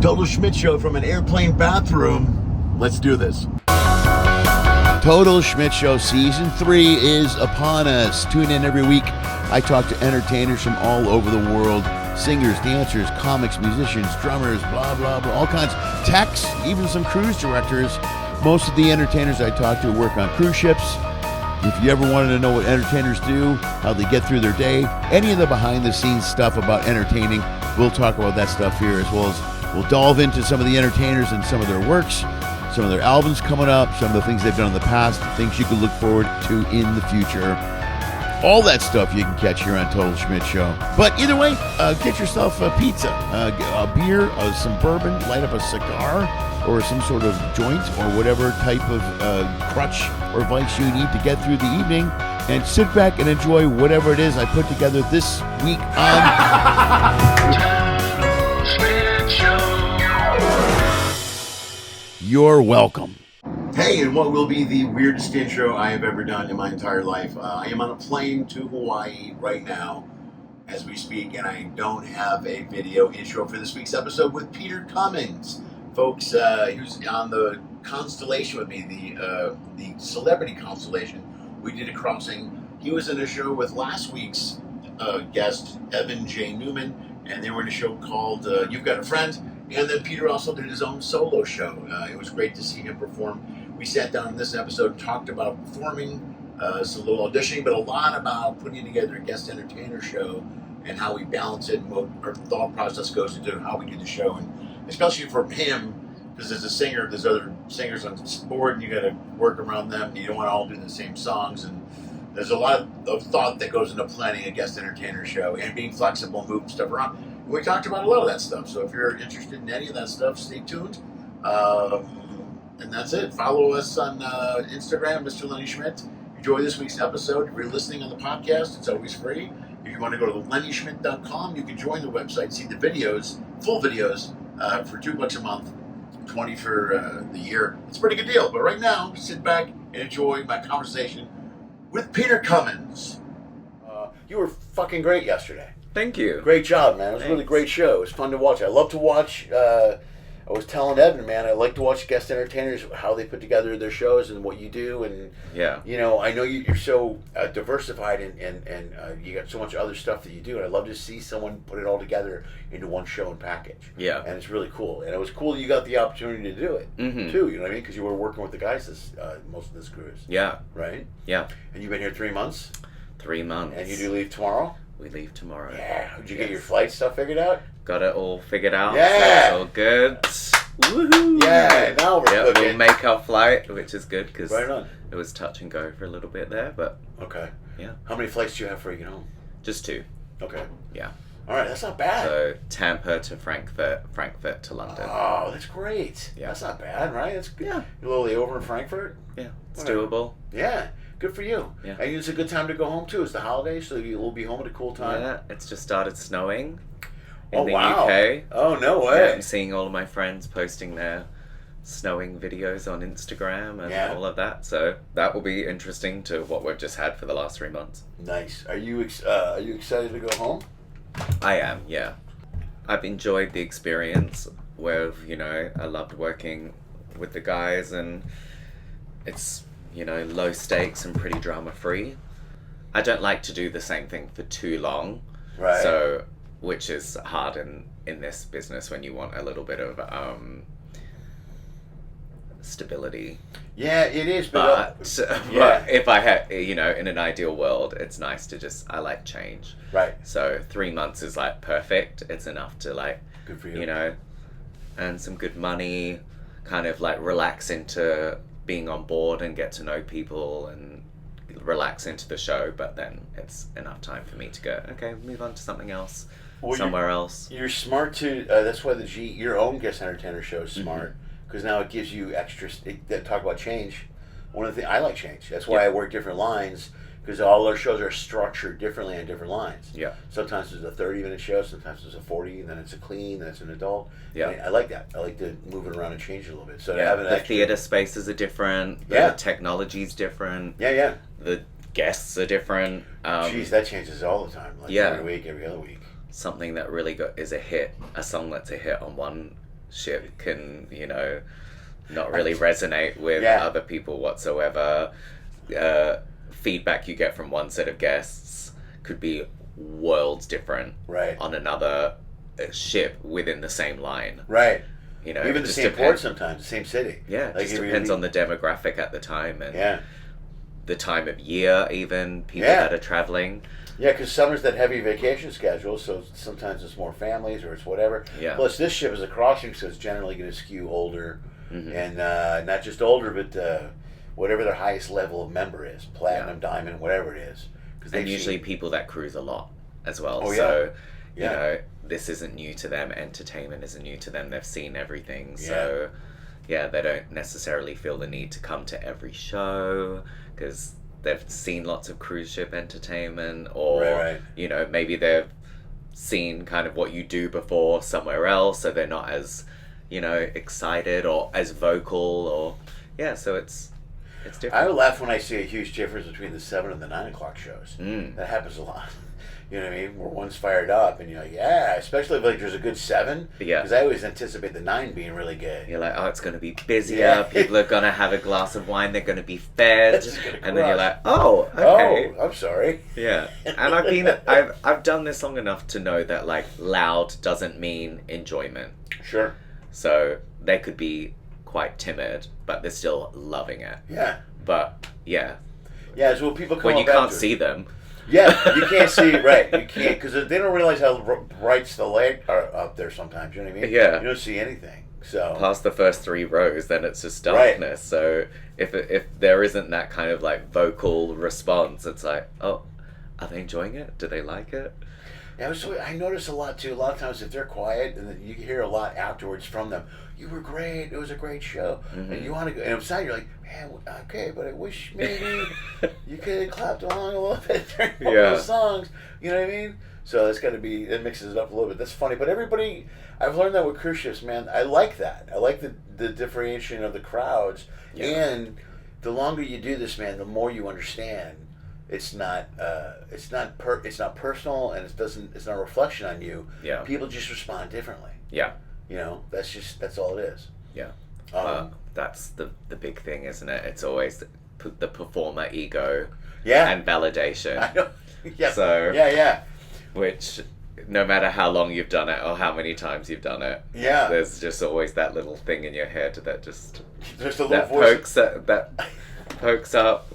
Total Schmidt Show from an airplane bathroom. Let's do this. Total Schmidt Show Season 3 is upon us. Tune in every week. I talk to entertainers from all over the world. Singers, dancers, comics, musicians, drummers, blah, blah, blah. All kinds. Techs, even some cruise directors. Most of the entertainers I talk to work on cruise ships. If you ever wanted to know what entertainers do, how they get through their day, any of the behind-the-scenes stuff about entertaining, we'll talk about that stuff here, as well as we'll delve into some of the entertainers and some of their works, some of their albums coming up, some of the things they've done in the past, things you can look forward to in the future. All that stuff you can catch here on Total Schmidt Show. But either way, get yourself a pizza, a beer, some bourbon, light up a cigar, or some sort of joint, or whatever type of crutch or vice you need to get through the evening, and sit back and enjoy whatever it is I put together this week on Schmidt Show. You're welcome. Hey, and what will be the weirdest intro I have ever done in my entire life. I am on a plane to Hawaii right now as we speak, and I don't have a video intro for this week's episode with Peter Cumins. Folks, he was on the Constellation with me, the celebrity Constellation. We did a crossing. He was in a show with last week's guest, Jay Newman, and they were in a show called You've Got a Friend. And then Peter also did his own solo show. It was great to see him perform. We sat down in this episode and talked about performing, some little auditioning, but a lot about putting together a guest entertainer show and how we balance it and what our thought process goes into how we do the show. And especially for him, because as a singer, there's other singers on board and you got to work around them. You don't want to all do the same songs. And there's a lot of thought that goes into planning a guest entertainer show and being flexible, moving stuff around. And we talked about a lot of that stuff. So if you're interested in any of that stuff, stay tuned. And that's it. Follow us on Instagram, Mr. Lenny Schmidt. Enjoy this week's episode. If you're listening on the podcast, it's always free. If you want to go to LennySchmidt.com, you can join the website, see the videos, full videos, for $2 a month, $20 for the year. It's a pretty good deal. But right now, sit back and enjoy my conversation with Peter Cumins. You were fucking great yesterday. Thank you. Great job, man. It was a really great show. It was fun to watch. I love to watch. I was telling Evan, man, I like to watch guest entertainers, how they put together their shows and what you do. And, you know, I know you're so diversified and you got so much other stuff that you do. And I'd love to see someone put it all together into one show and package. Yeah. And it's really cool. And it was cool you got the opportunity to do it, too. You know what I mean? Because you were working with the guys most of this cruise. Yeah. Right? Yeah. And you've been here 3 months? 3 months. And you do leave tomorrow? We leave tomorrow. Yeah. Did you get your flight stuff figured out? Got it all figured out. Yeah. So it's all good. Woohoo! Yeah, now we're cooking. We'll make our flight, which is good because right it was touch and go for a little bit there, but okay. Yeah. How many flights do you have before you get home? Just 2. Okay. Yeah. All right, that's not bad. So Tampa to Frankfurt to London. Oh, that's great. Yeah. That's not bad, right? That's good. Yeah. A little layover in Frankfurt. Yeah, it's doable. Yeah. Good for you. Yeah. And it's a good time to go home too. It's the holidays, so you'll be home at a cool time. Yeah, it's just started snowing in the wow. UK. Oh, no way. Yeah, I'm seeing all of my friends posting their snowing videos on Instagram and all of that. So that will be interesting to what we've just had for the last 3 months. Nice. Are you excited to go home? I am, yeah. I've enjoyed the experience with, you know, I loved working with the guys and it's, you know, low stakes and pretty drama free. I don't like to do the same thing for too long. Right. So, which is hard in this business when you want a little bit of stability. Yeah, it is. But if I had, you know, in an ideal world, it's nice to I like change. Right. So 3 months is like perfect. It's enough to like, good for you. You know, earn some good money, kind of like relax into being on board and get to know people and relax into the show. But then it's enough time for me to go, okay, move on to something else, somewhere else. You're smart too. That's why your own guest entertainer show is smart. Because now it gives you extra. Talk about change. One of the things I like change. That's why I work different lines. Because all our shows are structured differently on different lines. Yeah. Sometimes there's a 30-minute show. Sometimes there's a 40. And then it's a clean. Then it's an adult. Yeah. I like that. I like to move it around and change it a little bit. So the theater spaces are different. The technology's different. Yeah. The guests are different. Jeez, that changes all the time. Like every week, every other week. Something that really is a hit. A song that's a hit on one ship can, you know, not really resonate with Yeah. other people whatsoever. Feedback you get from one set of guests could be worlds different Right. on another ship within the same line. Right. You know, Even it the just same port sometimes, the same city. Yeah, it just depends on the demographic at the time and the time of year, even people that are traveling. Yeah, because summer's that heavy vacation schedule, so sometimes it's more families or it's whatever. Yeah. Plus, this ship is a crossing, so it's generally going to skew older, Mm-hmm. and not just older, but whatever their highest level of member is, platinum, diamond, whatever it is. And usually people that cruise a lot as well. Oh, so, you know, this isn't new to them. Entertainment isn't new to them. They've seen everything. So, yeah, they don't necessarily feel the need to come to every show because they've seen lots of cruise ship entertainment, or, you know, maybe they've seen kind of what you do before somewhere else, so they're not as, you know, excited or as vocal, or, so it's different. I would laugh when I see a huge difference between the 7 and the 9 o'clock shows. Mm. That happens a lot. You know what I mean? Where one's fired up, and you're like, especially if like there's a good 7. Yeah. Because I always anticipate the 9 being really good. You're like, oh, it's going to be busier. People are going to have a glass of wine. They're going to be fed, and then you're like, oh, okay. Oh, I'm sorry. Yeah, and I've done this long enough to know that like loud doesn't mean enjoyment. Sure. So they could be quite timid, but they're still loving it. Yeah. But yeah, so when people come when you up can't see them. Yeah, you can't see, right. You can't, because they don't realize how bright the light are up there sometimes, you know what I mean? Yeah. You don't see anything, so. Past the first 3 rows, then it's just darkness. Right. So if there isn't that kind of like vocal response, it's like, oh, are they enjoying it? Do they like it? Yeah, I notice a lot too. A lot of times if they're quiet, and then you hear a lot afterwards from them. You were great. It was a great show. Mm-hmm. And you want to go. And inside you're like, man, okay, but I wish maybe you could have clapped along a little bit during one of the songs. You know what I mean? So that's got to be, it mixes it up a little bit. That's funny. But everybody, I've learned that with cruise ships, man. I like that. I like the differentiation of the crowds. Yeah. And the longer you do this, man, the more you understand. It's not personal, and it's not a reflection on you. Yeah. People just respond differently. Yeah. You know, that's all it is. Yeah. That's the big thing, isn't it? It's always the performer ego. Yeah. And validation. I know. Yeah. So. Yeah. Which, no matter how long you've done it or how many times you've done it. Yeah. There's just always that little thing in your head that just. There's a little voice that pokes up.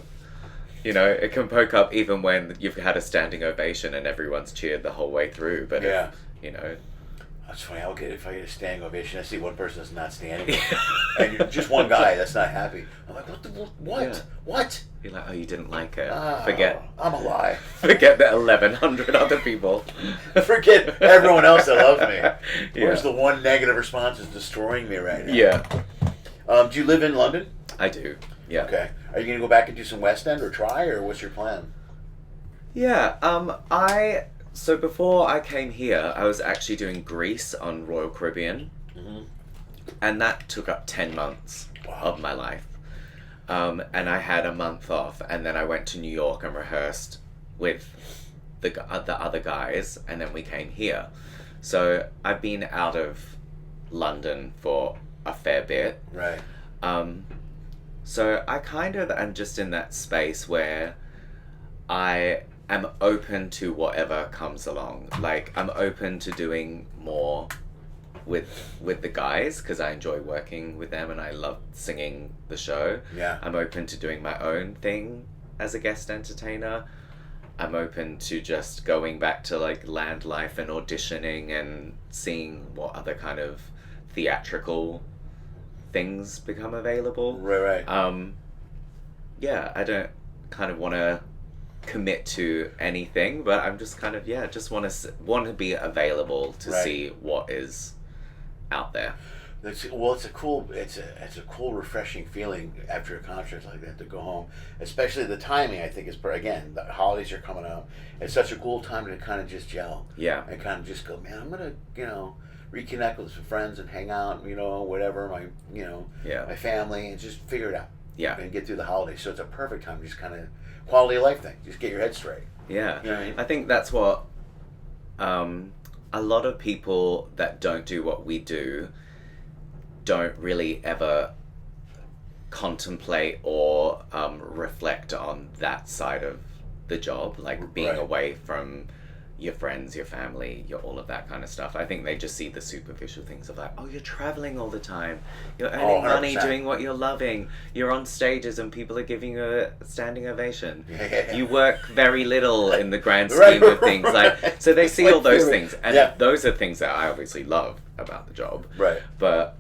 You know, it can poke up even when you've had a standing ovation and everyone's cheered the whole way through. But if, you know. That's funny. If I get a standing ovation, I see one person that's not standing, and you're just one guy that's not happy. I'm like, what? Yeah. What? You're like, oh, you didn't like it. Forget. I'm alive. Forget the 1,100 other people. Forget everyone else that loves me. Where's the one negative response is destroying me right now? Yeah. Do you live in London? I do. Yeah. Okay. Are you going to go back and do some West End or try, or what's your plan? Yeah. So before I came here, I was actually doing Greece on Royal Caribbean. Mm-hmm. And that took up 10 months of my life. And I had a month off, and then I went to New York and rehearsed with the other guys, and then we came here. So I've been out of London for a fair bit. Right. So I kind of am just in that space where I am open to whatever comes along. Like, I'm open to doing more with the guys because I enjoy working with them and I love singing the show. Yeah. I'm open to doing my own thing as a guest entertainer. I'm open to just going back to like land life and auditioning and seeing what other kind of theatrical things become available. Right. Yeah, I don't kind of want to commit to anything, but I'm just kind of just want to be available to see what is out there. It's a cool, refreshing feeling after a concert like that to go home. Especially the timing, I think, is again, the holidays are coming up. It's such a cool time to kind of just gel. Yeah. And kind of just go, man, I'm gonna, reconnect with some friends and hang out, whatever, my family, and just figure it out. Yeah. And get through the holidays. So it's a perfect time to just kind of quality of life thing. Just get your head straight. Yeah. You know what I mean? I think that's what a lot of people that don't do what we do don't really ever contemplate or reflect on that side of the job, like being away from your friends, your family, all of that kind of stuff. I think they just see the superficial things of like, oh, you're traveling all the time, you're earning money doing what you're loving, you're on stages and people are giving you a standing ovation. You work very little in the grand scheme of things. Like, so they see all those things, and those are things that I obviously love about the job. Right. But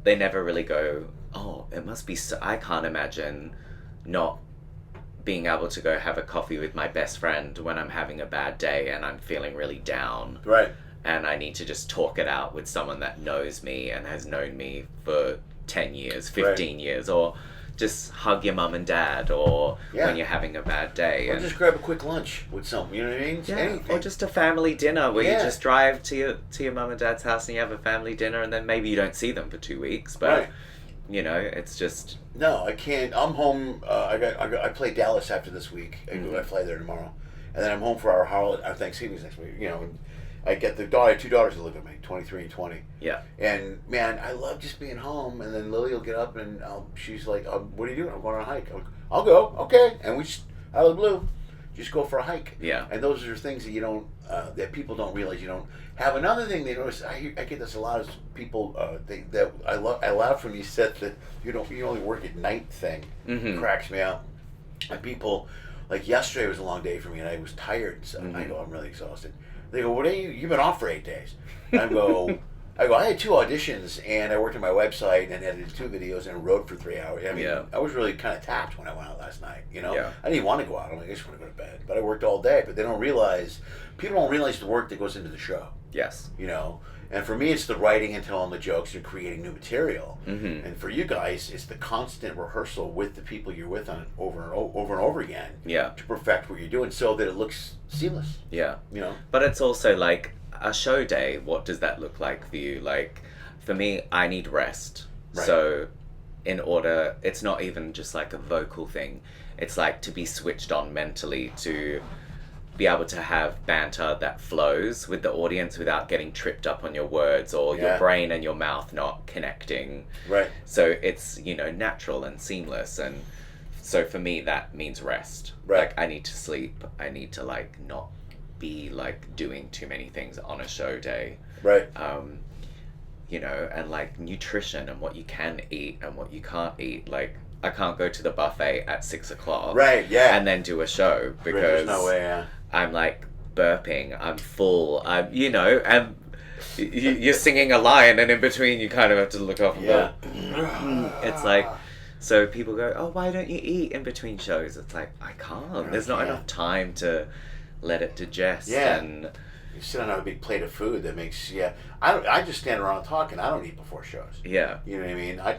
they never really go, oh, it must be so, I can't imagine not being able to go have a coffee with my best friend when I'm having a bad day and I'm feeling really down. Right. And I need to just talk it out with someone that knows me and has known me for 10 years, 15 years, or just hug your mum and dad, or when you're having a bad day. Or just grab a quick lunch with someone, you know what I mean? Yeah. Anything. Or just a family dinner where you just drive to your mum and dad's house and you have a family dinner, and then maybe you don't see them for 2 weeks, but you know, it's just... No, I can't. I'm home. I play Dallas after this week. I fly there tomorrow, and then I'm home for our Thanksgiving next week. You know, and I get the daughter. I have 2 daughters that live with me, 23 and 20. Yeah. And man, I love just being home. And then Lily will get up and she's like, "What are you doing?" "I'm going on a hike." I'm like, "I'll go." "Okay." And we just out of the blue, just go for a hike. Yeah. And those are things that you don't, that people don't realize you don't have. Another thing they notice, I get this a lot, is people that I laugh when you said that you only work at night thing. Cracks me up. And people, like yesterday was a long day for me and I was tired and stuff. And I go, "I'm really exhausted." They go, "What are you? You've been off for 8 days." And I go, I had 2 auditions and I worked on my website and edited 2 videos and wrote for 3 hours. I mean, I was really kind of tapped when I went out last night, you know? Yeah. I didn't even want to go out. I'm like, I just want to go to bed. But I worked all day. But people don't realize the work that goes into the show. Yes. You know? And for me, it's the writing and telling the jokes and creating new material. And for you guys, it's the constant rehearsal with the people you're with on over and over again. Yeah. To perfect what you're doing so that it looks seamless. Yeah. You know? But it's also like a show day. What does that look like for you? Like, for me, I need rest. Right. So it's not even just like a vocal thing. It's like to be switched on mentally, to be able to have banter that flows with the audience without getting tripped up on your words or your brain and your mouth not connecting. Right. So it's, natural and seamless. And so for me, that means rest. Right. Like, I need to sleep. I need to not be doing too many things on a show day. Right. And nutrition and what you can eat and what you can't eat. Like, I can't go to the buffet at 6 o'clock. Right, yeah. And then do a show because there's no way, I'm burping, I'm full, and you're singing a line, and in between you kind of have to look off and go, it's like, so people go, "Oh, why don't you eat in between shows?" It's like, I can't. There's not enough time to let it digest. And you sit on a big plate of food that makes, I just stand around talking. I don't eat before shows. Yeah. You know what I mean? I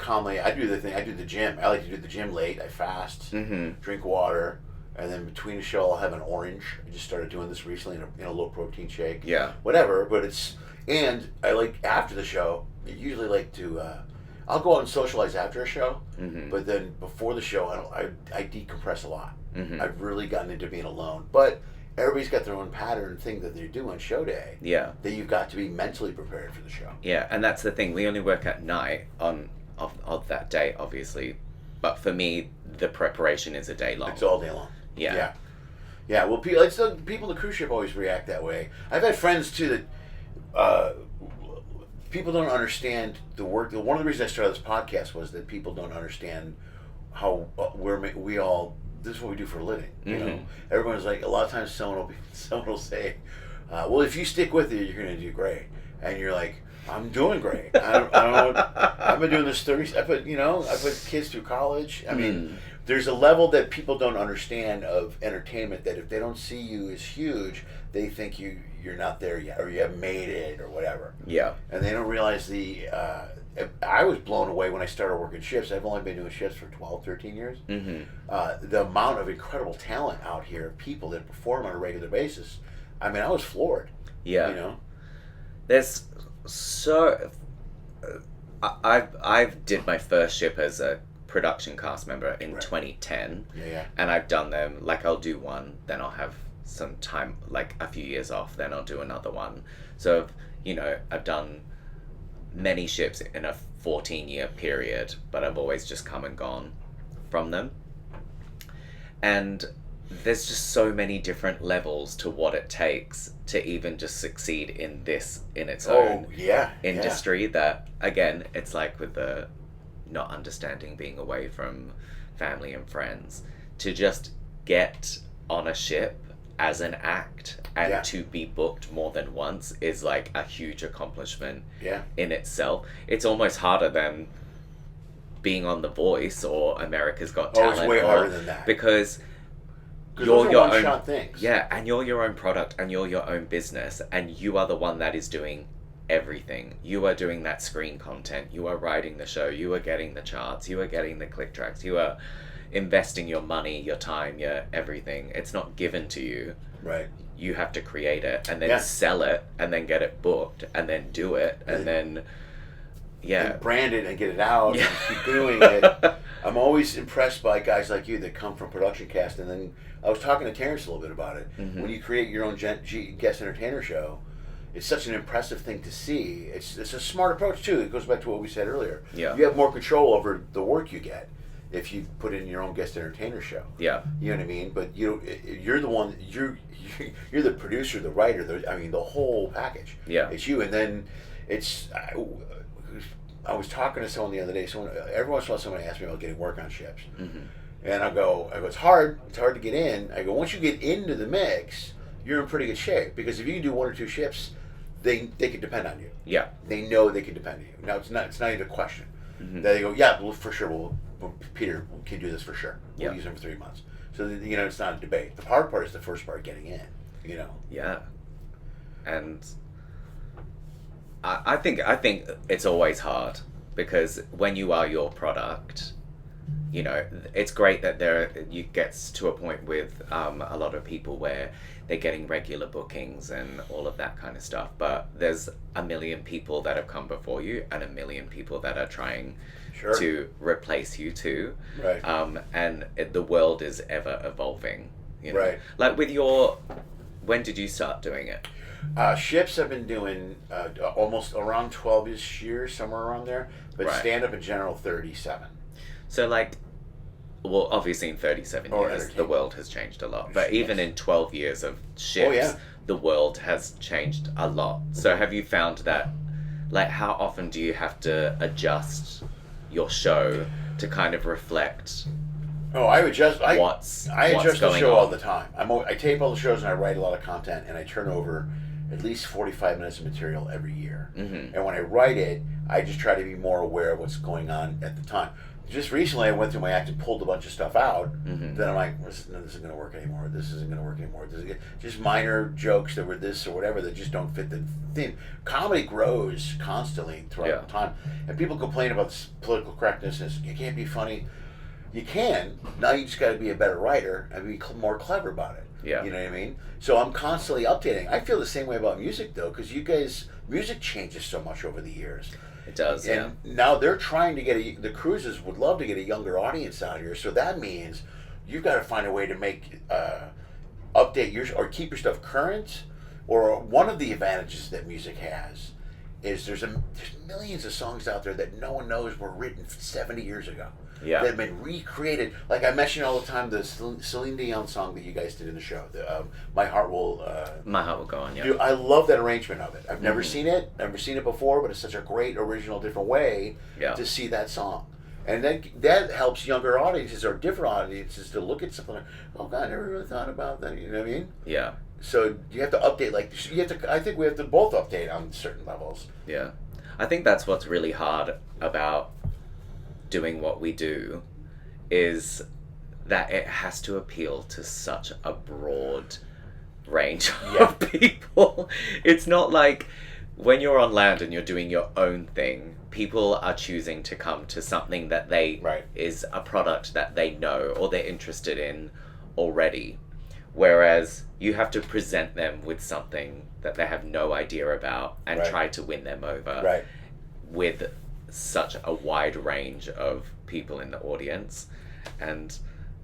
do the gym. I like to do the gym late. I fast, drink water, and then between the show I'll have an orange. I just started doing this recently in a low protein shake. Yeah. Whatever, but and I like after the show, I usually like to, I'll go out and socialize after a show, but then before the show I decompress a lot. I've really gotten into being alone. But everybody's got their own pattern thing that they do on show day. Yeah. That you've got to be mentally prepared for the show. Yeah, and that's the thing. We only work at night of that day, obviously. But for me, the preparation is a day long. It's all day long. Yeah. Yeah, well, people on the cruise ship always react that way. I've had friends, too, that people don't understand the work. One of the reasons I started this podcast was that people don't understand how we all... This is what we do for a living. You know, everyone's like, a lot of times someone will say, "Well, if you stick with it, you're going to do great," and you're like, "I'm doing great. I don't know. I've been doing this 30. I put kids through college. I mean, there's a level that people don't understand of entertainment that if they don't see you as huge, they think you're not there yet, or you haven't made it, or whatever. Yeah, and they don't realize I was blown away when I started working shifts. I've only been doing shifts for 12, 13 years. The amount of incredible talent out here, people that perform on a regular basis. I mean, I was floored. Yeah. You know? There's so... I did my first ship as a production cast member in 2010. Yeah. And I've done them, I'll do one, then I'll have some time, a few years off, then I'll do another one. So, I've done many ships in a 14-year period, but I've always just come and gone from them. And there's just so many different levels to what it takes to even just succeed in this, in its own industry, that, again, it's like with the not understanding being away from family and friends, to just get on a ship as an act and to be booked more than once is like a huge accomplishment in itself. It's almost harder than being on The Voice or America's Got Talent. It's way harder than that. Because you're your own shot things. Yeah, and you're your own product and you're your own business, and you are the one that is doing everything. You are doing that screen content, you are writing the show, you are getting the charts, you are getting the click tracks, you are investing your money, your time, your everything. It's not given to you. Right. You have to create it and then sell it and then get it booked and then do it and then and brand it and get it out and keep doing it. I'm always impressed by guys like you that come from production cast, and then I was talking to Terrence a little bit about it. When you create your own guest entertainer show, it's such an impressive thing to see. It's a smart approach too. It goes back to what we said earlier. Yeah. You have more control over the work you get if you put in your own guest entertainer show. Yeah. You know what I mean? But you're the one, you're the producer, the writer, the whole package. Yeah. It's you. And then I was talking to someone the other day. Every once in a while, somebody asks me about getting work on ships. And I go, it's hard to get in. I go, once you get into the mix, you're in pretty good shape, because if you can do one or two ships, they can depend on you. Yeah. They know they can depend on you. Now it's not even a question. They go, well, for sure, Peter can do this for sure. We'll use him for 3 months. So it's not a debate. The hard part is the first part, getting in. Yeah. And I think it's always hard, because when you are your product, it's great that you gets to a point with a lot of people where they're getting regular bookings and all of that kind of stuff, but there's a million people that have come before you and a million people that are trying to replace you too. Right. And the world is ever evolving. Right. Like when did you start doing it? Ships I've been doing almost around 12-ish years, somewhere around there, but stand-up in general 37. So obviously in 37 years, the world has changed a lot. But even in 12 years of ships, the world has changed a lot. So have you found that, how often do you have to adjust your show to kind of reflect I adjust the show all the time. I tape all the shows and I write a lot of content, and I turn over at least 45 minutes of material every year. And when I write it, I just try to be more aware of what's going on at the time. Just recently, I went through my act and pulled a bunch of stuff out. Then I'm like, this isn't going to work anymore. This isn't going to work anymore. Just minor jokes that were this or whatever that just don't fit the theme. Comedy grows constantly throughout the time. And people complain about this political correctness. You can't be funny. You can. Now you just got to be a better writer and be more clever about it. Yeah. You know what I mean? So I'm constantly updating. I feel the same way about music, though, because you guys, music changes so much over the years. It does, and now they're trying to get the cruises would love to get a younger audience out here. So that means you've got to find a way to make update or keep your stuff current. Or one of the advantages that music has is there's millions of songs out there that no one knows were written 70 years ago. Yeah. That have been recreated. Like I mention all the time, the Celine Dion song that you guys did in the show, My Heart Will Go On. Yeah. Dude, I love that arrangement of it. I've never seen it. Never seen it before, but it's such a great original, different way to see that song. And that helps younger audiences or different audiences to look at something like, oh God, I never really thought about that. You know what I mean? Yeah. So you have to update. I think we have to both update on certain levels. Yeah, I think that's what's really hard about doing what we do, is that it has to appeal to such a broad range of people. It's not like when you're on land and you're doing your own thing, people are choosing to come to something that is a product that they know or they're interested in already. Whereas you have to present them with something that they have no idea about and try to win them over with such a wide range of people in the audience. And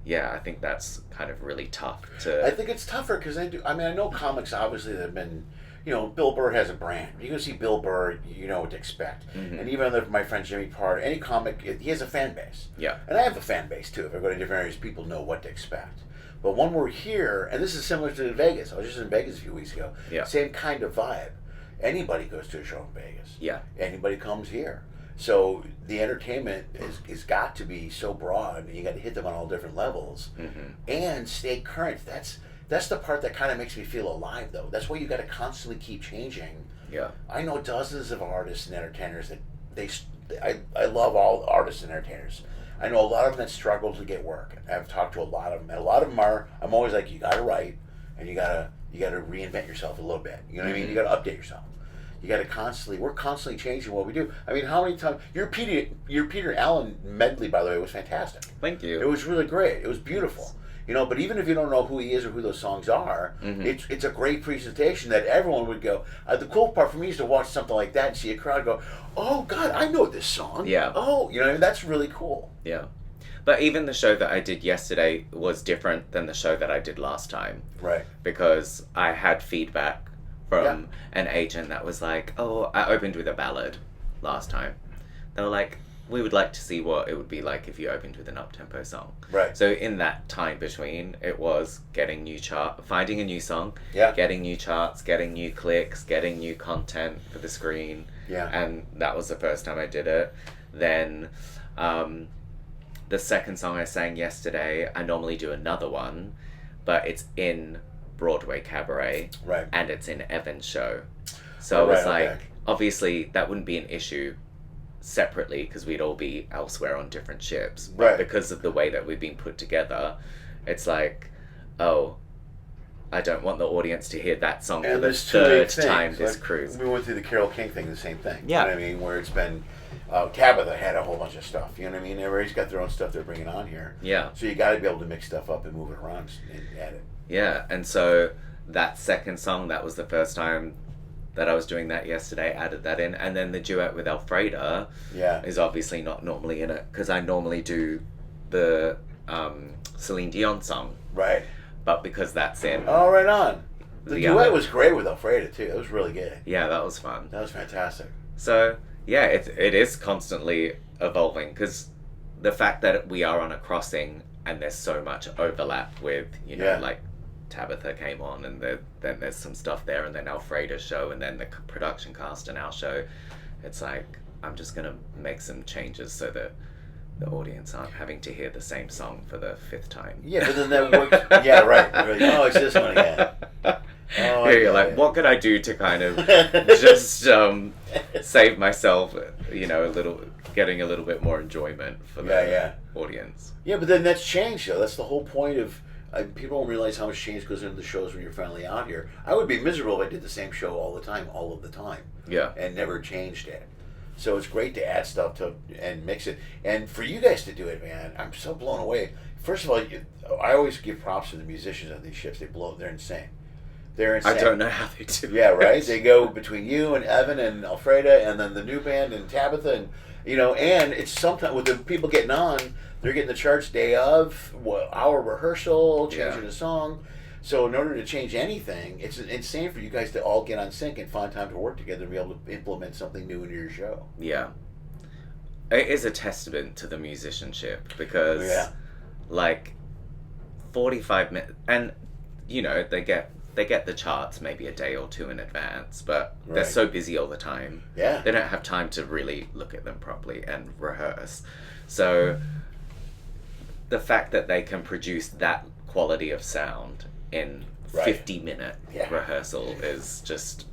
I think that's kind of really tough to... I think it's tougher because I know comics obviously that have been, Bill Burr has a brand. You go see Bill Burr, you know what to expect. Mm-hmm. And even my friend Jimmy Parr, any comic, he has a fan base. Yeah. And I have a fan base too. If I go to different areas, people know what to expect. But when we're here, and this is similar to Vegas. I was just in Vegas a few weeks ago. Yeah. Same kind of vibe. Anybody goes to a show in Vegas. Yeah. Anybody comes here. So the entertainment is got to be so broad, and you got to hit them on all different levels, and stay current. That's the part that kind of makes me feel alive, though. That's why you got to constantly keep changing. Yeah. I know dozens of artists and entertainers that I love all artists and entertainers. I know a lot of them that struggle to get work. I've talked to a lot of them, and a lot of them I'm always like, you got to write, and you got to reinvent yourself a little bit. You know what I mean? You got to update yourself. You got to we're constantly changing what we do. I mean, how many times, your Peter Allen medley, by the way, was fantastic. Thank you. It was really great. It was beautiful. But even if you don't know who he is or who those songs are, it's a great presentation that everyone would go. The cool part for me is to watch something like that and see a crowd go, oh, God, I know this song. Yeah. Oh, that's really cool. Yeah. But even the show that I did yesterday was different than the show that I did last time. Right. Because I had feedback from an agent that was like, oh, I opened with a ballad last time. They were like, we would like to see what it would be like if you opened with an up-tempo song. Right. So in that time between, it was getting finding a new song, getting new charts, getting new clicks, getting new content for the screen. Yeah. And that was the first time I did it. Then the second song I sang yesterday, I normally do another one, but it's in Broadway Cabaret. Right. And it's in Evan's show. So it was like, obviously that wouldn't be an issue separately because we'd all be elsewhere on different ships. But right. Because of the way that we've been put together, it's like, oh, I don't want the audience to hear that song for the third time this cruise. We went through the Carole King thing, the same thing. Yeah. You know what I mean? Where it's been, Tabitha had a whole bunch of stuff. You know what I mean? Everybody's got their own stuff they're bringing on here. Yeah. So you got to be able to mix stuff up and move it around and add it. Yeah, and so that second song, that was the first time that I was doing that yesterday, added that in. And then the duet with Alfreda is obviously not normally in it, because I normally do the Celine Dion song. Right. But because that's in... Oh, right on. The duet was great with Alfreda, too. It was really good. Yeah, that was fun. That was fantastic. So, yeah, it is constantly evolving, because the fact that we are on a crossing and there's so much overlap with, like Tabitha came on, and then there's some stuff there, and then Alfreda's show, and then the production cast and our show. It's like, I'm just going to make some changes so that the audience aren't having to hear the same song for the fifth time. Yeah, but then that works. Yeah, right. Like, oh, it's this one again. Oh, you're like, what could I do to kind of just save myself, getting a little bit more enjoyment for the audience. Yeah, but then that's change, though. That's the whole point of... people don't realize how much change goes into the shows when you're finally out here. I would be miserable if I did the same show all of the time. Yeah. And never changed it. So it's great to add stuff and mix it. And for you guys to do it, man, I'm so blown away. First of all, I always give props to the musicians on these ships. They're insane. They're insane. I don't know how they do it. Yeah, right? They go between you and Evan and Alfreda and then the new band and Tabitha and it's sometimes with the people getting on, they're getting the charts day of, hour rehearsal, changing the song. So in order to change anything, it's insane for you guys to all get on sync and find time to work together and be able to implement something new into your show. Yeah. It is a testament to the musicianship because, 45 minutes, and, they get the charts maybe a day or two in advance, but they're so busy all the time. Yeah. They don't have time to really look at them properly and rehearse. So the fact that they can produce that quality of sound in 50-minute rehearsal is just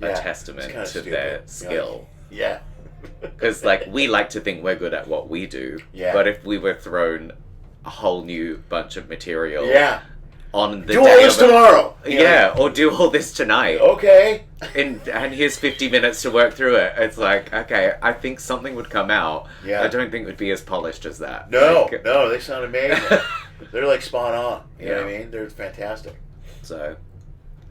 a testament to their skill. Yeah. Because we like to think we're good at what we do, but if we were thrown a whole new bunch of material on the do day all this tomorrow. Or do all this tonight. Okay. And here's 50 minutes to work through it. It's like, okay, I think something would come out. Yeah. I don't think it would be as polished as that. No, they sound amazing. They're spot on. You know what I mean? They're fantastic. So,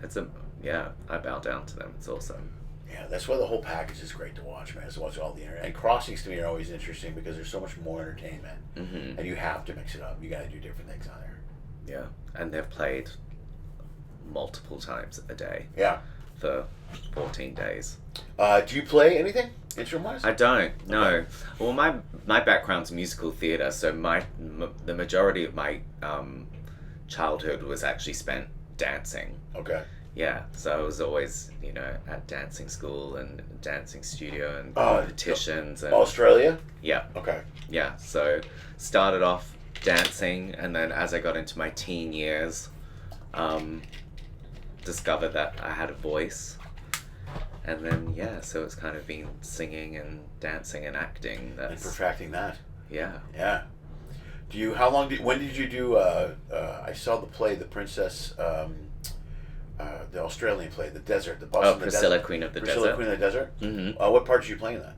I bow down to them. It's awesome. Yeah, that's why the whole package is great to watch, man. To watch all the and crossings to me are always interesting because there's so much more entertainment, and you have to mix it up. You got to do different things on there. Yeah, and they've played multiple times a day. Yeah. for 14 days. Do you play anything instrument-wise? I don't, no. Well, my background's musical theatre, so the majority of my childhood was actually spent dancing. Okay. Yeah, so I was always, at dancing school and dancing studio and competitions. And Australia? Yeah. Okay. Yeah, so started off dancing, and then as I got into my teen years, discovered that I had a voice. And then, so it's kind of been singing and dancing and acting. And perfecting that. Yeah. Yeah. When did you do, I saw the play, The Princess, the Australian play, The Desert, the Boston, Priscilla, Queen of the Desert. Priscilla, Queen of the Desert? Mm-hmm. What part did you play in that?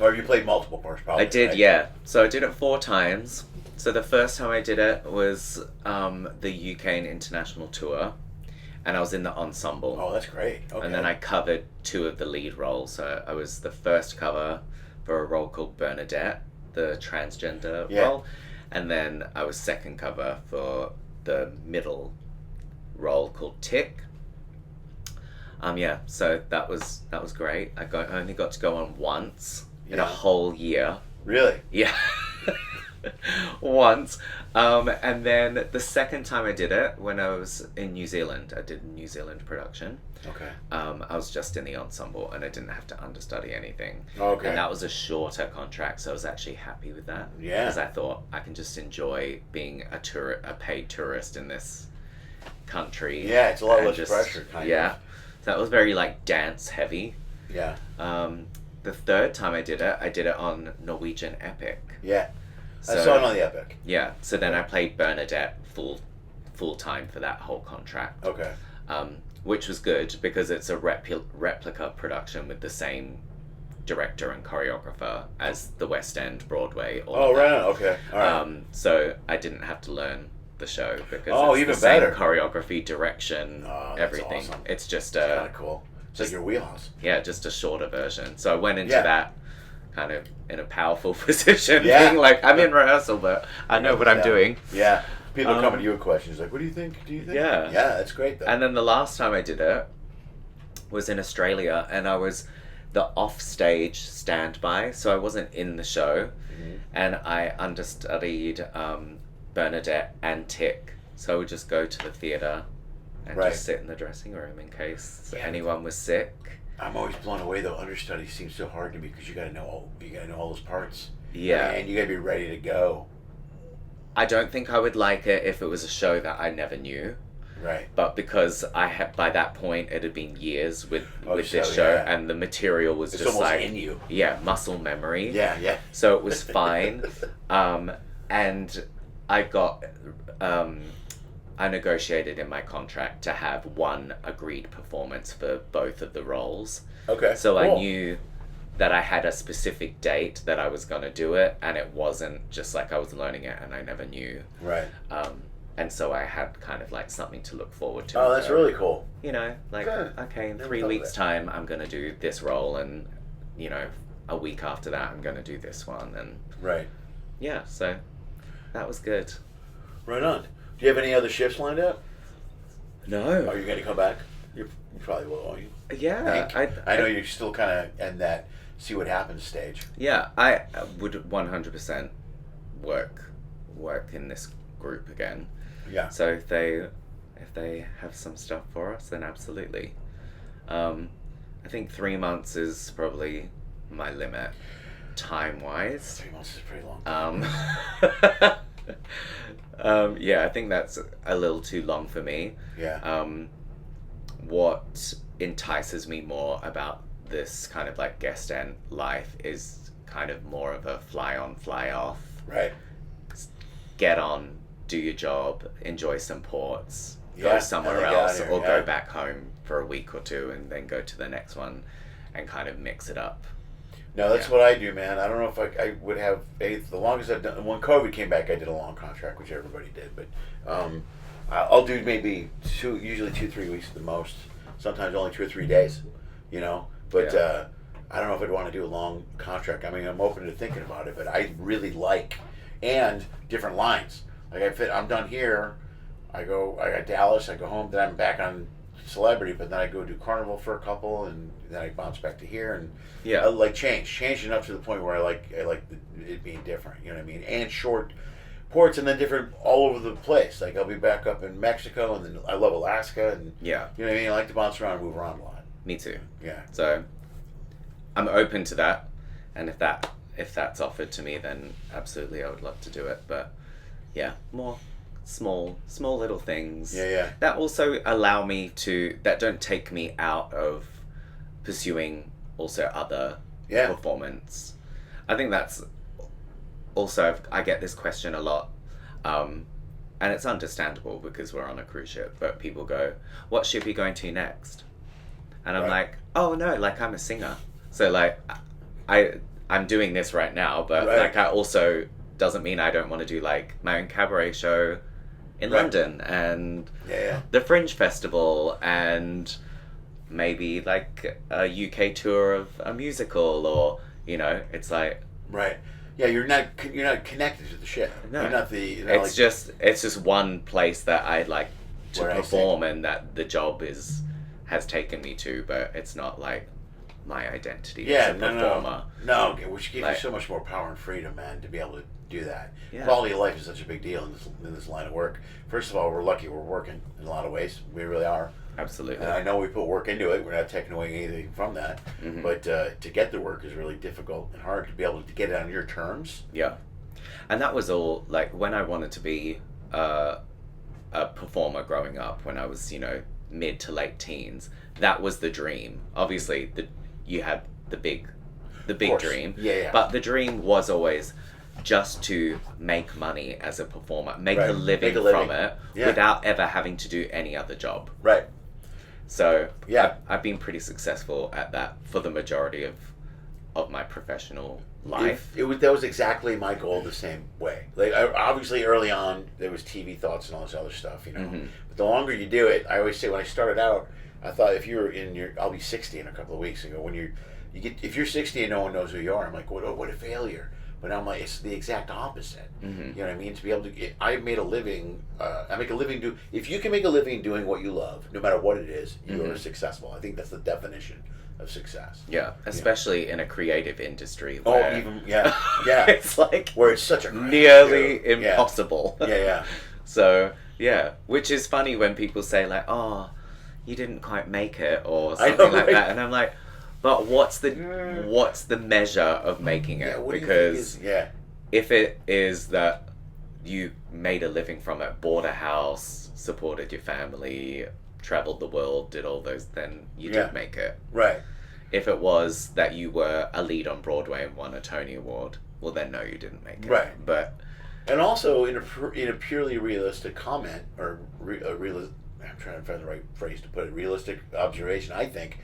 Or have you played multiple parts, probably? I did, right? yeah. So I did it 4 times. So the first time I did it was the UK and international tour, and I was in the ensemble. Oh, that's great. Okay. And then I covered 2 of the lead roles. So I was the first cover for a role called Bernadette, the transgender role, and then I was second cover for the middle role called Tick. So that was great. I only got to go on once in a whole year. Really? Yeah. Once. And then the second time I did it, when I was in New Zealand, I did a New Zealand production. Okay. I was just in the ensemble and I didn't have to understudy anything. Okay. And that was a shorter contract, so I was actually happy with that. Yeah. Because I thought I can just enjoy being a paid tourist in this country. Yeah, it's a lot less pressure, kind of. Yeah. So that was very dance heavy. Yeah. The third time I did it on Norwegian Epic. Yeah. So, I saw it on the Epic. Yeah. So then I played Bernadette full time for that whole contract. Okay. Which was good because it's a replica production with the same director and choreographer as the West End, Broadway. Right on. Okay. All right. So I didn't have to learn the show because it's even the same better. choreography, direction, That's everything. awesome. It's just It's kind of cool. It's like your wheelhouse. Yeah, just a shorter version. So I went into that kind of in a powerful position, being I'm in rehearsal, but I know what I'm doing. Yeah. People are coming to you with questions like, what do you think? Do you think? Yeah. Yeah, that's great though. And then the last time I did it was in Australia, and I was the off-stage standby, so I wasn't in the show, and I understudied Bernadette and Tick, so I would just go to the theatre and just sit in the dressing room in case anyone was sick. I'm always blown away though. Understudy seems so hard to me because you gotta know all those parts. Yeah. And you gotta be ready to go. I don't think I would like it if it was a show that I never knew. Right. But because I had, by that point, it had been years with this show, and the material was it's just almost in you. Yeah, muscle memory. Yeah, yeah. So it was fine. And I got, I negotiated in my contract to have 1 agreed performance for both of the roles. Okay. So I knew that I had a specific date that I was going to do it, and it wasn't just I was learning it and I never knew. Right. And so I had kind of something to look forward to. Oh, that's really cool. Okay, in 3 weeks' time I'm going to do this role, and, a week after that I'm going to do this one. And right. Yeah, so that was good. Right on. Do you have any other shifts lined up? No. Are you going to come back? You probably will, won't you? Yeah. I know you're still kind of in that see what happens stage. Yeah, I would 100% work in this group again. Yeah. So if they have some stuff for us, then absolutely. I think 3 months is probably my limit, time-wise. 3 months is pretty long. Yeah, I think that's a little too long for me. Yeah. What entices me more about this kind of guest end life is kind of more of a fly on, fly off. Right. Get on, do your job, enjoy some ports, go somewhere else, or go back home for a week or 2 and then go to the next one and kind of mix it up. No, that's what I do, man. I don't know if I would have the longest I've done. When COVID came back, I did a long contract, which everybody did. But I'll do maybe usually 2-3 weeks at the most. Sometimes only 2 or 3 days, But I don't know if I'd want to do a long contract. I mean, I'm open to thinking about it, but I really and different lines. I'm done here. I got Dallas. I go home. Then I'm back on celebrity, but then I go do Carnival for a couple, and then I bounce back to here, and Yeah. I like change enough to the point where I like it being different. You know what I mean? And short ports, and then different all over the place. Like I'll be back up in Mexico, and then I love Alaska, and Yeah. you know what I mean. I like to bounce around and move around a lot. Me too. Yeah. So I'm open to that, and if that's offered to me, then absolutely I would love to do it. But yeah, more small little things. Yeah. That also allow me to, that don't take me out of pursuing also other performance. I think that's also, I get this question a lot, and it's understandable because we're on a cruise ship, but people go, what ship are you going to next? And I'm like, oh no, like I'm a singer. So like, I'm doing this right now, but like I also, doesn't mean I don't want to do like my own cabaret show in London and the Fringe Festival and maybe like a UK tour of a musical, or you know, it's like you're not connected to the ship. No. You're not the. It's just one place that I like to perform, and that the job has taken me to, but it's not like my identity as a performer. No, which gives you so much more power and freedom, man, to be able to do that. Yeah. Quality of life is such a big deal in this line of work. First of all, we're lucky we're working in a lot of ways. We really are. Absolutely. And I know we put work into it. We're not taking away anything from that. Mm-hmm. But to get the work is really difficult and hard to be able to get it on your terms. Yeah. And that was all, like, when I wanted to be a performer growing up, when I was, you know, mid to late teens, that was the dream. Obviously, you had the big dream. Yeah. But the dream was always just to make money as a performer, make a living from it without ever having to do any other job. Right. So I've been pretty successful at that for the majority of my professional life. That was exactly my goal the same way. Like obviously early on there was TV thoughts and all this other stuff, you know. Mm-hmm. But the longer you do it, I always say when I started out, I thought if you're I'll be 60 in a couple of weeks ago. If you're 60 and no one knows who you are, I'm like, what a failure. But I'm like, it's the exact opposite. Mm-hmm. You know what I mean? To be able to, I made a living. I make a living if you can make a living doing what you love, no matter what it is, you are successful. I think that's the definition of success. Yeah, especially in a creative industry. It's like where it's such a nearly impossible. Yeah. So which is funny when people say like, "Oh, you didn't quite make it," or something like that, and I'm like, but what's the measure of making it? Because if it is that you made a living from it, bought a house, supported your family, traveled the world, did all those, then you did make it. Right. If it was that you were a lead on Broadway and won a Tony Award, well then no, you didn't make it. Right. But and also in a purely realistic comment, or I'm trying to find the right phrase to put it, realistic observation, I think,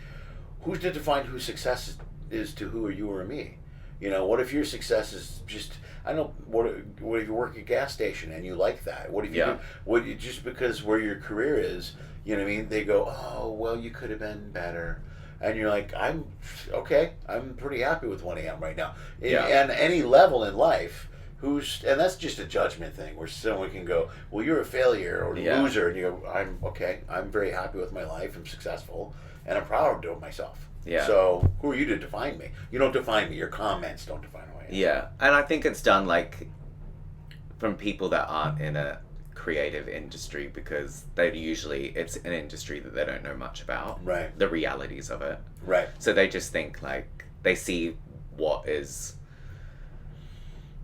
who's to define who success is to who or you or me? You know, what if your success is just, I don't know, what if you work at a gas station and you like that? What if you just because where your career is, you know what I mean? They go, oh, well, you could have been better. And you're like, I'm pretty happy with 1 a.m. right now. And any level in life, and that's just a judgment thing where someone can go, well, you're a failure or a loser. And you go, I'm very happy with my life. I'm successful. And I'm proud of myself. Yeah. So who are you to define me? You don't define me. Your comments don't define who I am. Yeah. And I think it's done like from people that aren't in a creative industry, because it's an industry that they don't know much about. Right. The realities of it. Right. So they just think like they see what is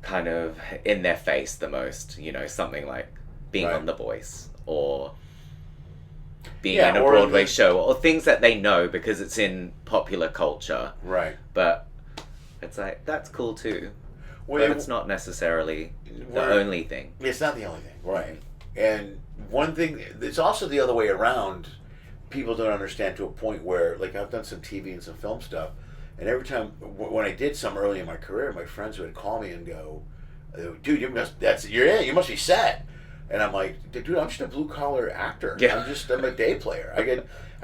kind of in their face the most, you know, something like being on The Voice or being in a Broadway show, or things that they know because it's in popular culture. Right. But it's like, that's cool too. But it's not necessarily the only thing. It's not the only thing, right. And one thing, it's also the other way around. People don't understand to a point where, like, I've done some TV and some film stuff, and every time, when I did some early in my career, my friends would call me and go, dude, you must be set. And I'm like, dude, I'm just a blue collar actor. Yeah. I'm a day player. I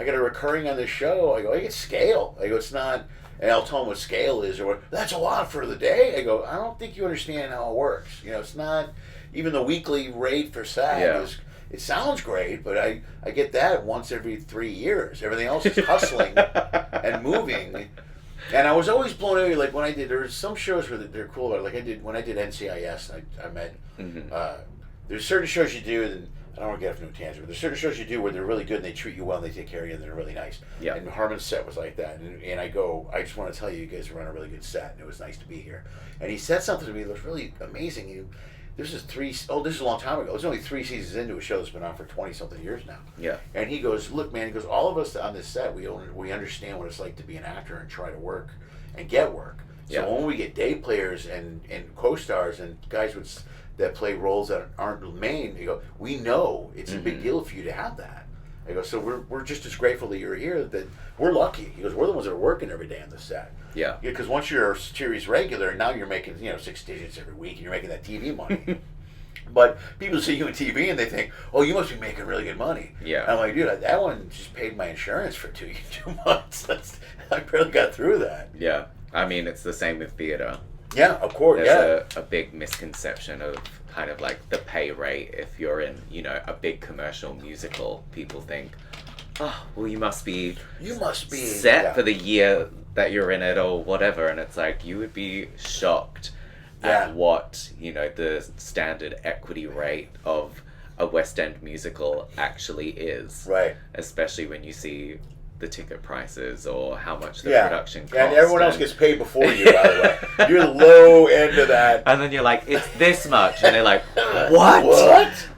get a recurring on this show. I get scale. I go, it's not, and I'll tell them what scale is, or that's a lot for the day. I go, I don't think you understand how it works. You know, it's not, even the weekly rate for SAG it sounds great, but I get that once every 3 years. Everything else is hustling and moving. And I was always blown away, like when I did, there's some shows where they're cool, like when I did NCIS, I met, there's certain shows you do, and I don't want to get off no tangent, but there's certain shows you do where they're really good and they treat you well and they take care of you and they're really nice. Yeah. And Harmon's set was like that. And I just want to tell you guys run a really good set and it was nice to be here. And he said something to me that was really amazing. This is a long time ago. It was only 3 seasons into a show that's been on for 20-something years now. Yeah. And he goes, look, man, all of us on this set, we understand what it's like to be an actor and try to work and get work. So when we get day players and co-stars and guys that play roles that aren't main, you go, we know it's a big deal for you to have that. I go, so we're just as grateful that you're here, that we're lucky. He goes, we're the ones that are working every day on the set. Yeah. Because once you're a series regular, now you're making 6 digits every week, and you're making that TV money. But people see you on TV and they think, oh, you must be making really good money. Yeah. I'm like, dude, that one just paid my insurance for 2 months. I barely got through that. Yeah. I mean, it's the same with theater. Yeah, of course. There's a big misconception of kind of like the pay rate. If you're in, a big commercial musical, people think, oh, well, you must be set for the year that you're in it or whatever. And it's like, you would be shocked at what, the standard equity rate of a West End musical actually is. Right. Especially when you see the ticket prices or how much the production costs. And everyone else gets paid before you, by the way. You're the low end of that. And then you're like, it's this much. And they're like, what? What?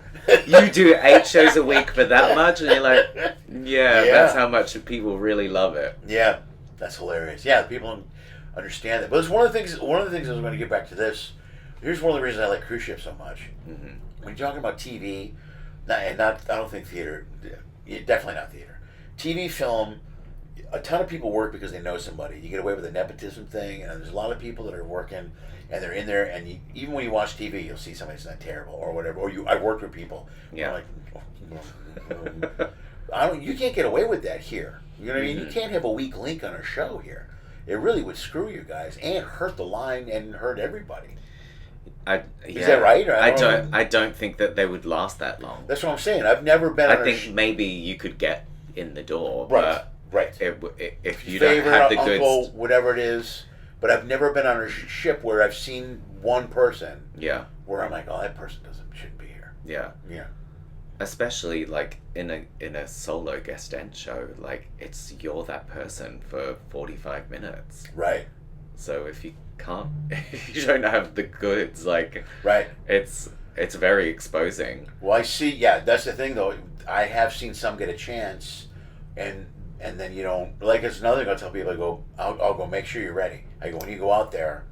You do 8 shows a week for that much? And you're like, yeah, that's how much people really love it. Yeah, that's hilarious. Yeah, people don't understand that. But it's one of the things I was going to get back to this. Here's one of the reasons I like cruise ships so much. When you're talking about TV, I don't think theater, definitely not theater. TV, film, a ton of people work because they know somebody. You get away with the nepotism thing, and there's a lot of people that are working, and they're in there, and even when you watch TV, you'll see somebody that's not terrible, or whatever, or I've worked with people. Yeah. Like, you can't get away with that here. You know what I mean? You can't have a weak link on a show here. It really would screw you guys, and hurt the line, and hurt everybody. Is that right? Or I don't think that they would last that long. That's what I'm saying. I've never been on maybe you could get in the door. Right. Right. If you don't have the goods, uncle, whatever it is, but I've never been on a ship where I've seen one person. Yeah. Where I'm like, oh, that person shouldn't be here. Yeah. Yeah. Especially like in a solo guest end show, like you're that person for 45 minutes. Right. So if you can't, if you don't have the goods, like right, it's very exposing. Well, I see. Yeah, that's the thing though. I have seen some get a chance, and then you don't. Like it's another thing I'll tell people. I go, I'll go. Make sure you're ready. I go, when you go out there,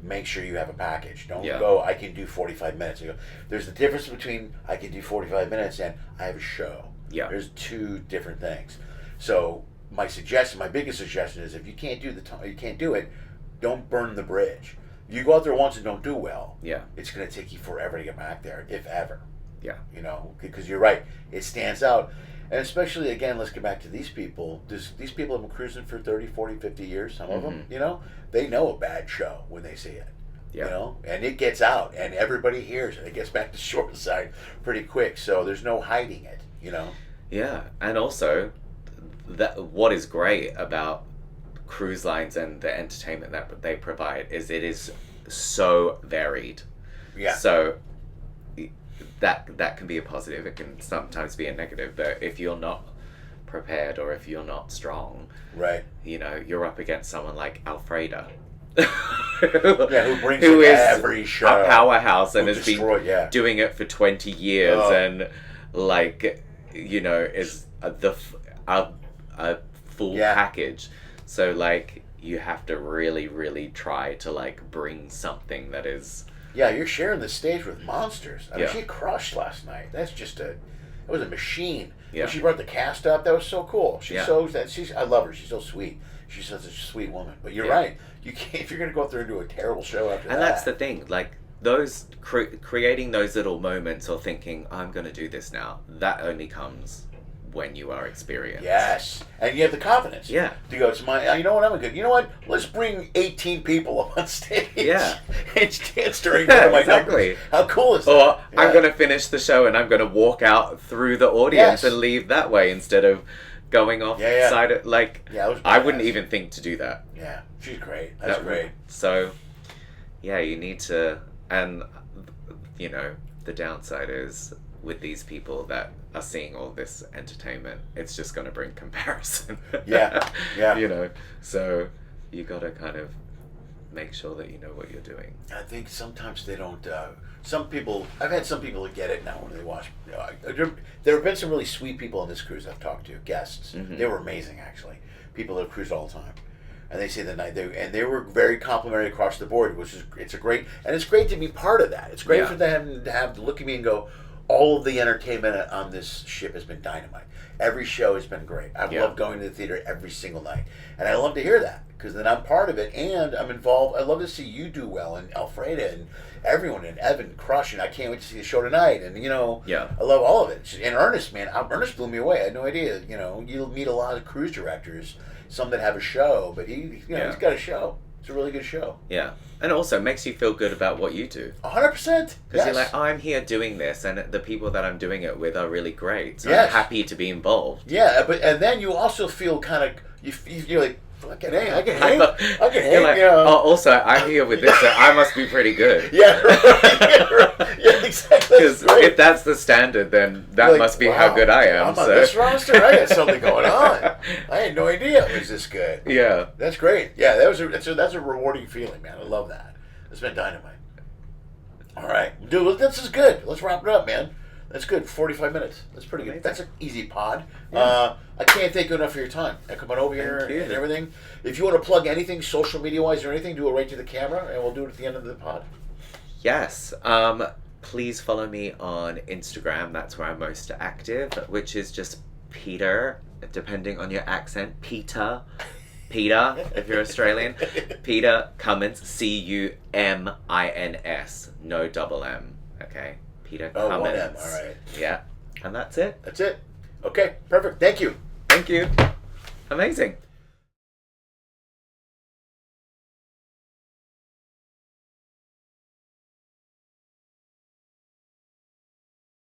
make sure you have a package. Don't go, I can do 45 minutes. I go, there's the difference between I can do 45 minutes and I have a show. Yeah. There's 2 different things. So my biggest suggestion is if you can't do it, don't burn the bridge. You go out there once and don't do well. Yeah. It's going to take you forever to get back there, if ever. Yeah. Because you're right. It stands out. And especially, again, let's get back to these people. These people have been cruising for 30, 40, 50 years, some of them, they know a bad show when they see it. Yeah. And it gets out, and everybody hears it. It gets back to short side pretty quick, so there's no hiding it, Yeah, and also, what is great about cruise lines and the entertainment that they provide is it is so varied. Yeah. So that can be a positive. It can sometimes be a negative. But if you're not prepared or if you're not strong, right, you're up against someone like Alfreda. Who brings it every show, a powerhouse, and has been doing it for 20 years, and is a full package. So you have to really, really try to bring something that is. Yeah, you're sharing the stage with monsters. I mean, she crushed last night. That's it was a machine. Yeah. When she brought the cast up, that was so cool. I love her. She's so sweet. She's such a sweet woman. But you're right. You can't, if you're going to go up there and do a terrible show after that. And that's the thing. Those creating those little moments or thinking, I'm going to do this now, that only comes when you are experienced. Yes, and you have the confidence. Yeah. To go, it's my. You know what? I'm good. You know what? Let's bring 18 people up on stage. Yeah. And dance during one of my Exactly. numbers. How cool is that? Or Yeah. I'm going to finish the show and I'm going to walk out through the audience Yes. and leave that way instead of going off Yeah, yeah. side of, like, Yeah, it was I wouldn't badass. even think to do that. Yeah, she's great. That's great. So, yeah, you need to, and, you know, the downside is with these people that are seeing all this entertainment, it's just going to bring comparison. Yeah, yeah. You know, so you got to kind of make sure that you know what you're doing. I think sometimes they don't. Some people, I've had some people that get it now when they watch. There have been some really sweet people on this cruise I've talked to, guests. Mhm. They were amazing, actually. People that have cruised all the time, and they say the night they were very complimentary across the board, which is it's great to be part of that. It's great Yeah. for them to have to look at me and go, all of the entertainment on this ship has been dynamite. Every show has been great. I've Yeah. loved going to the theater every single night, and I love to hear that because then I'm part of it and I'm involved. I love to see you do well, and Alfreda and everyone, and Evan crush, and I can't wait to see the show tonight. And Yeah. I love all of it. And Ernest, man, Ernest blew me away. I had no idea. You'll meet a lot of cruise directors, some that have a show, but he's got a show. It's a really good show. Yeah. And also makes you feel good about what you do. 100%. Because you're like, I'm here doing this, and the people that I'm doing it with are really great. So I'm Yes. happy to be involved. Yeah, and then you also feel kind of you're like, fucking hey, I can hang. You're I can hang. like, oh, also, I'm here with this, so I must be pretty good. Yeah, right. Yeah, exactly. Because if that's the standard, then that Like, must be wow, how good I am. I'm on so. this roster. I got something going on. I had no idea it was this good. Yeah. That's great. Yeah, that's a rewarding feeling, man. I love that. It's been dynamite. All right, dude, this is good. Let's wrap it up, man. That's good. 45 minutes. That's pretty good. Amazing. That's an easy pod. Yeah. I can't thank you enough for your time. Come on over here Thank you. and everything. If you want to plug anything, social media wise or anything, do it right to the camera, and we'll do it at the end of the pod. Yes. Please follow me on Instagram. That's where I'm most active, which is just Peter, depending on your accent. Peter, if you're Australian. Peter Cumins, Cumins, no double M. Okay, Peter Cumins. Oh, one M. All right. Yeah, and that's it. That's it. Okay, perfect. Thank you. Thank you. Amazing.